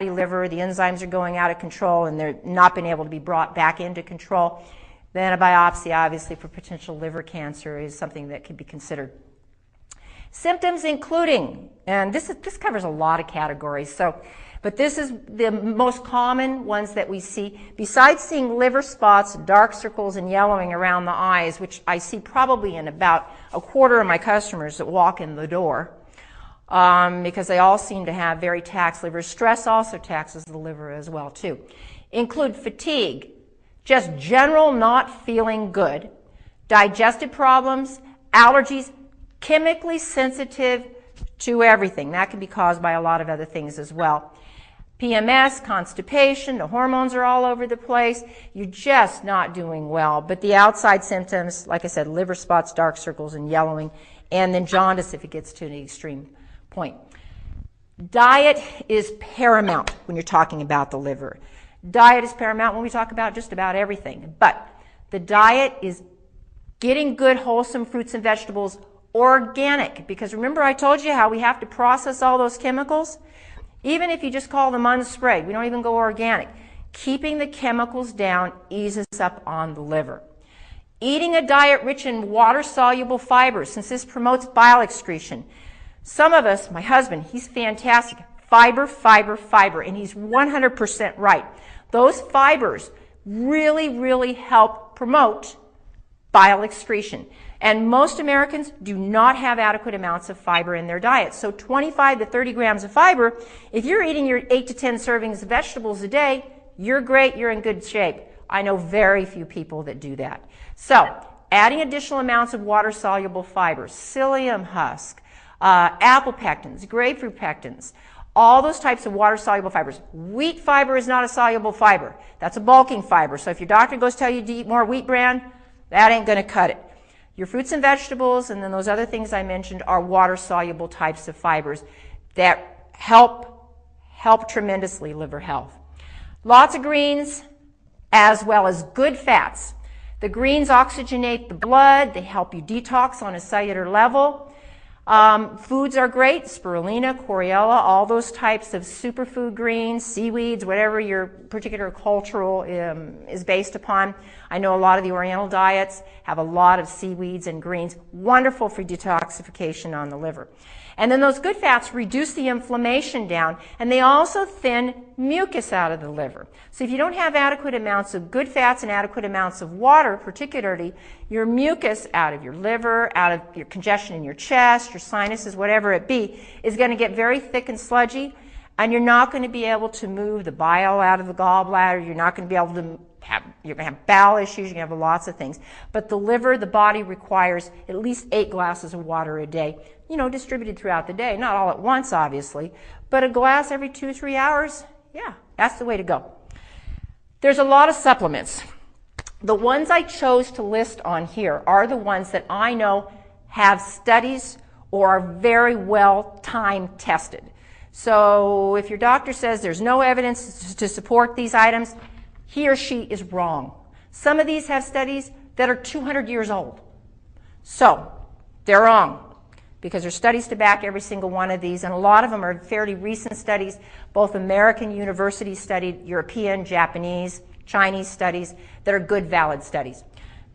liver, the enzymes are going out of control and they're not being able to be brought back into control, then a biopsy, obviously, for potential liver cancer is something that could be considered. Symptoms including, and this covers a lot of categories, but this is the most common ones that we see. Besides seeing liver spots, dark circles, and yellowing around the eyes, which I see probably in about a quarter of my customers that walk in the door, because they all seem to have very taxed livers. Stress also taxes the liver as well, too. Include fatigue, just general not feeling good, digestive problems, allergies, chemically sensitive to everything. That can be caused by a lot of other things as well. PMS, constipation, the hormones are all over the place. You're just not doing well. But the outside symptoms, like I said, liver spots, dark circles, and yellowing, and then jaundice if it gets to an extreme point. Diet is paramount when you're talking about the liver. Diet is paramount when we talk about just about everything. But the diet is getting good, wholesome fruits and vegetables, organic. Because remember I told you how we have to process all those chemicals? Even if you just call them unsprayed, we don't even go organic. Keeping the chemicals down eases up on the liver. Eating a diet rich in water-soluble fibers, since this promotes bile excretion. Some of us, my husband, he's fantastic. Fiber, fiber, fiber, and he's 100% right. Those fibers really, really help promote bile excretion. And most Americans do not have adequate amounts of fiber in their diet. So 25 to 30 grams of fiber, if you're eating your 8 to 10 servings of vegetables a day, you're great, you're in good shape. I know very few people that do that. So adding additional amounts of water-soluble fibers, psyllium husk, apple pectins, grapefruit pectins, all those types of water-soluble fibers. Wheat fiber is not a soluble fiber. That's a bulking fiber. So if your doctor goes tell you to eat more wheat bran, that ain't going to cut it. Your fruits and vegetables and then those other things I mentioned are water-soluble types of fibers that help tremendously liver health. Lots of greens as well as good fats. The greens oxygenate the blood. They help you detox on a cellular level. Foods are great, spirulina, chlorella, all those types of superfood greens, seaweeds, whatever your particular cultural is based upon. I know a lot of the Oriental diets have a lot of seaweeds and greens, wonderful for detoxification on the liver. And then those good fats reduce the inflammation down, and they also thin mucus out of the liver. So if you don't have adequate amounts of good fats and adequate amounts of water, particularly your mucus out of your liver, out of your congestion in your chest, your sinuses, whatever it be, is going to get very thick and sludgy, and you're not going to be able to move the bile out of the gallbladder. You're not going to be able to you're going to have bowel issues, you're going to have lots of things. But the liver, the body requires at least 8 glasses of water a day, distributed throughout the day. Not all at once, obviously, but a glass every 2 or 3 hours, yeah, that's the way to go. There's a lot of supplements. The ones I chose to list on here are the ones that I know have studies or are very well time tested. So if your doctor says there's no evidence to support these items, he or she is wrong. Some of these have studies that are 200 years old. So they're wrong because there's studies to back every single one of these, and a lot of them are fairly recent studies. Both American universities studied, European, Japanese, Chinese studies that are good, valid studies.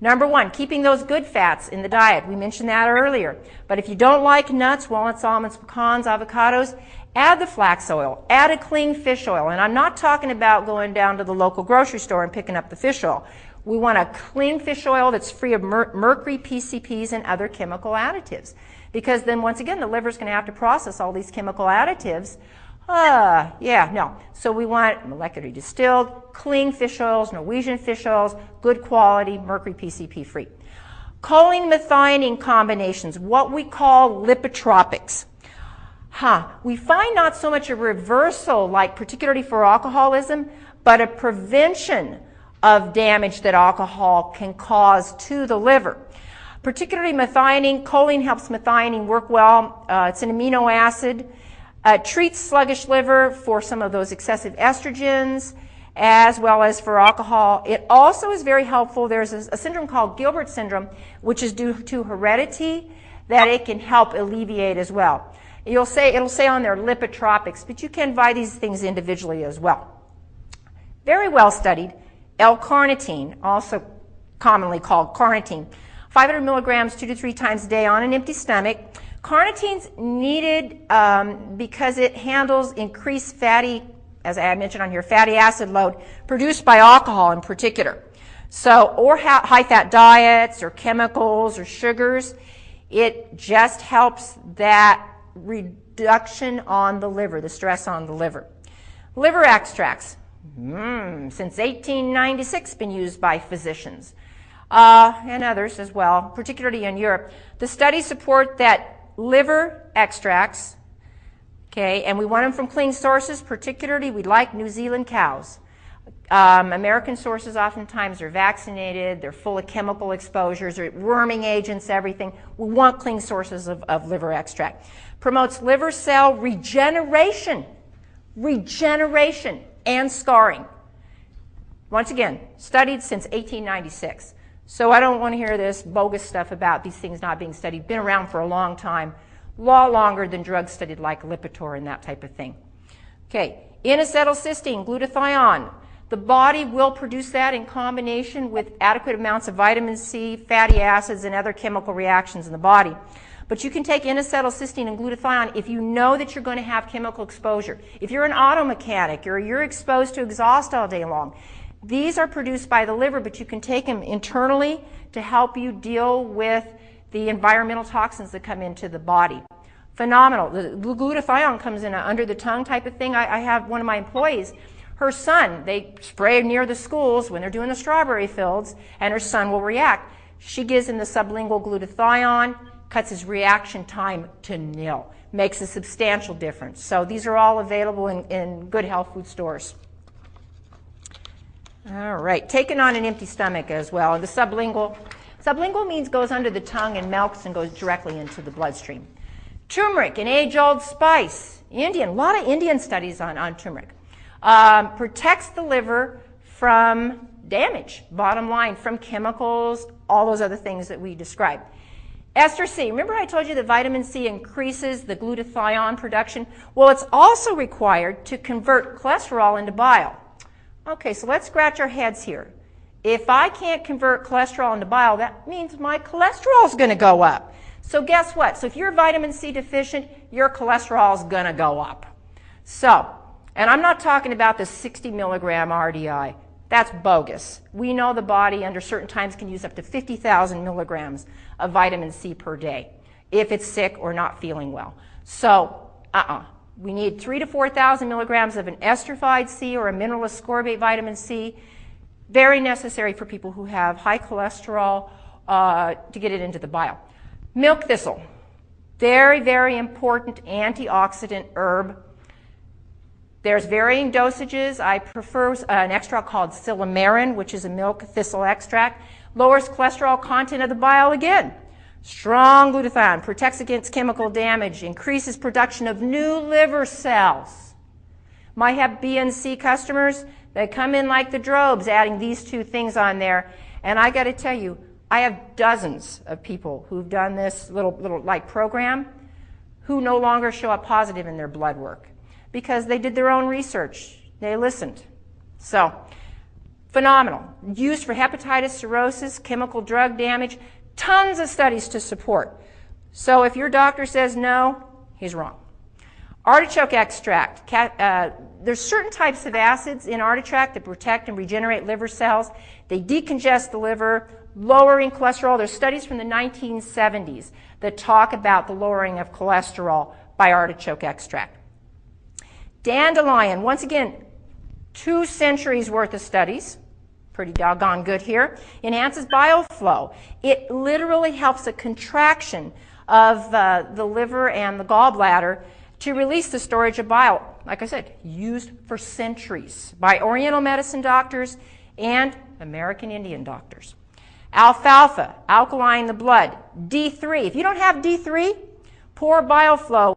Number 1, keeping those good fats in the diet. We mentioned that earlier. But if you don't like nuts, walnuts, almonds, pecans, avocados, add the flax oil. Add a clean fish oil. And I'm not talking about going down to the local grocery store and picking up the fish oil. We want a clean fish oil that's free of mercury, PCBs, and other chemical additives. Because then, once again, the liver's going to have to process all these chemical additives. So we want molecularly distilled, clean fish oils, Norwegian fish oils, good quality, mercury, PCB free. Choline methionine combinations, what we call lipotropics. We find not so much a reversal, like particularly for alcoholism, but a prevention of damage that alcohol can cause to the liver. Particularly methionine, choline helps methionine work well. It's an amino acid. Treats sluggish liver for some of those excessive estrogens, as well as for alcohol. It also is very helpful. There's a syndrome called Gilbert syndrome, which is due to heredity, that it can help alleviate as well. It'll say on there lipotropics, but you can buy these things individually as well. Very well studied, L-carnitine, also commonly called carnitine, 500 milligrams 2 to 3 times a day on an empty stomach. Carnitine's needed because it handles increased fatty, as I mentioned on here, fatty acid load produced by alcohol in particular. So, or high-fat diets or chemicals or sugars. It just helps that reduction on the liver, the stress on the liver. Liver extracts, since 1896, been used by physicians and others as well, particularly in Europe. The studies support that liver extracts, okay, and we want them from clean sources, particularly we like New Zealand cows. American sources oftentimes are vaccinated, they're full of chemical exposures, or worming agents, everything. We want clean sources of liver extract. Promotes liver cell regeneration and scarring. Once again, studied since 1896. So I don't want to hear this bogus stuff about these things not being studied. Been around for a long time, a lot longer than drugs studied like Lipitor and that type of thing. Okay, N-acetylcysteine, glutathione. The body will produce that in combination with adequate amounts of vitamin C, fatty acids, and other chemical reactions in the body. But you can take N-acetylcysteine and glutathione if you know that you're going to have chemical exposure. If you're an auto mechanic or you're exposed to exhaust all day long, these are produced by the liver, but you can take them internally to help you deal with the environmental toxins that come into the body. Phenomenal. The glutathione comes in an under the tongue type of thing. I have one of my employees, her son, they spray near the schools when they're doing the strawberry fields, and her son will react. She gives him the sublingual glutathione, cuts his reaction time to nil. Makes a substantial difference. So these are all available in good health food stores. All right, taken on an empty stomach as well. The sublingual means goes under the tongue and melts and goes directly into the bloodstream. Turmeric, an age-old spice. A lot of Indian studies on turmeric. Protects the liver from damage, bottom line, from chemicals, all those other things that we described. Ester C, remember I told you that vitamin C increases the glutathione production? Well, it's also required to convert cholesterol into bile. Okay, so let's scratch our heads here. If I can't convert cholesterol into bile, that means my cholesterol is going to go up. So guess what? So if you're vitamin C deficient, your cholesterol is going to go up. So, and I'm not talking about the 60 milligram RDI. That's bogus. We know the body under certain times can use up to 50,000 milligrams of vitamin C per day if it's sick or not feeling well. So, we need 3,000 to 4,000 milligrams of an esterified C or a mineral ascorbate vitamin C. Very necessary for people who have high cholesterol to get it into the bile. Milk thistle, very, very important antioxidant herb. There's varying dosages. I prefer an extract called silymarin, which is a milk thistle extract. Lowers cholesterol content of the bile again. Strong glutathione, protects against chemical damage, increases production of new liver cells. My Hep B and C customers, they come in like the drobes adding these two things on there. And I got to tell you, I have dozens of people who've done this little like program who no longer show up positive in their blood work because they did their own research. They listened. So, phenomenal. Used for hepatitis, cirrhosis, chemical drug damage. Tons of studies to support. So if your doctor says no, he's wrong. Artichoke extract. There's certain types of acids in artichoke that protect and regenerate liver cells. They decongest the liver, lowering cholesterol. There's studies from the 1970s that talk about the lowering of cholesterol by artichoke extract. Dandelion, once again, 2 centuries worth of studies. Pretty doggone good here. Enhances bile flow. It literally helps a contraction of the liver and the gallbladder to release the storage of bile. Like I said, used for centuries by Oriental medicine doctors and American Indian doctors. Alfalfa, alkaline the blood. D3. If you don't have D3, poor bile flow